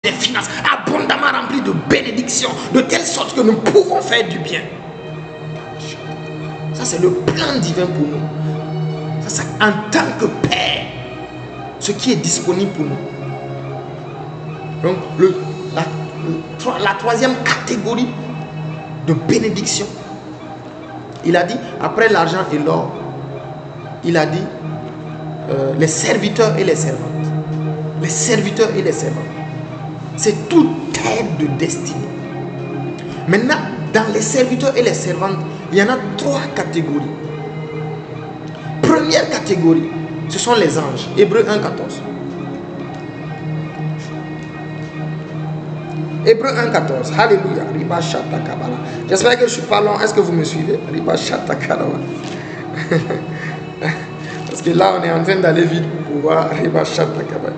des finances abondamment remplies de bénédictions, de telle sorte que nous pouvons faire du bien. Ça, c'est le plan divin pour nous. Ça, c'est en tant que Père, ce qui est disponible pour nous. Donc, la troisième catégorie de bénédiction, il a dit, après l'argent et l'or, il a dit les serviteurs et les servantes. Les serviteurs et les servantes. C'est toute aide de destinée. Maintenant, dans les serviteurs et les servantes, il y en a trois catégories. Première catégorie, ce sont les anges. Hébreux 1,14. Hébreux 1,14. Alléluia. Riba Shata Kabala. J'espère que je ne suis pas long. Est-ce que vous me suivez? Riba Shata Kabala. Parce que là, on est en train d'aller vite pour voir Riba Shata Kabala.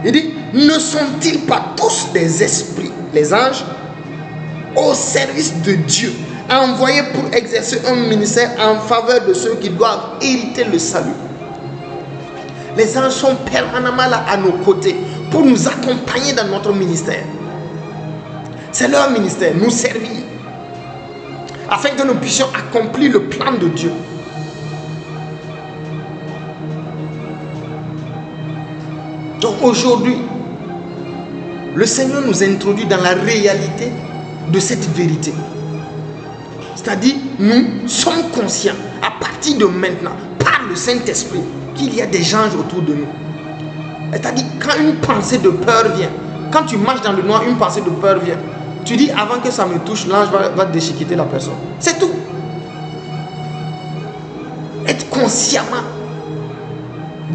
Il dit, ne sont-ils pas tous des esprits, les anges, au service de Dieu, envoyés pour exercer un ministère en faveur de ceux qui doivent hériter le salut? Les anges sont permanemment là à nos côtés pour nous accompagner dans notre ministère. C'est leur ministère, nous servir, afin que nous puissions accomplir le plan de Dieu. Donc aujourd'hui, le Seigneur nous introduit dans la réalité de cette vérité. C'est-à-dire, nous sommes conscients à partir de maintenant, par le Saint-Esprit, qu'il y a des anges autour de nous. C'est-à-dire, quand une pensée de peur vient, quand tu marches dans le noir, une pensée de peur vient, tu dis, avant que ça me touche, l'ange va déchiqueter la personne. C'est tout. Être consciemment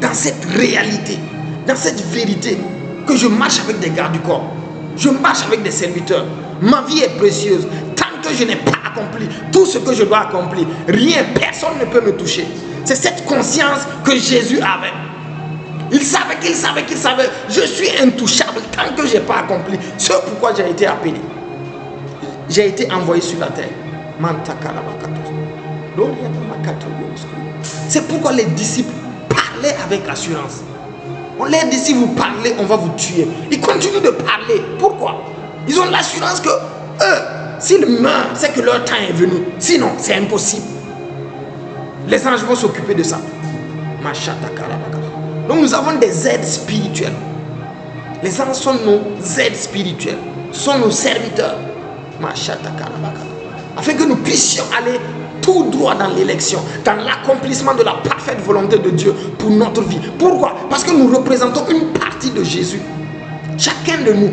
dans cette réalité, dans cette vérité, que je marche avec des gardes du corps, je marche avec des serviteurs. Ma vie est précieuse. Tant que je n'ai pas accompli tout ce que je dois accomplir, rien, personne ne peut me toucher. C'est cette conscience que Jésus avait. Il savait, je suis intouchable tant que je n'ai pas accompli ce pourquoi j'ai été appelé. J'ai été envoyé sur la terre. C'est pourquoi les disciples parlaient avec assurance. On leur dit, si vous parlez, on va vous tuer. Ils continuent de parler. Pourquoi? Ils ont l'assurance que eux, s'ils meurent, c'est que leur temps est venu. Sinon, c'est impossible. Les anges vont s'occuper de ça. Donc nous avons des aides spirituelles. Les anges sont nos aides spirituelles, sont nos serviteurs. Afin que nous puissions aller tout droit dans l'élection, dans l'accomplissement de la parfaite volonté de Dieu pour notre vie. Pourquoi? Parce que nous représentons une partie de Jésus. Chacun de nous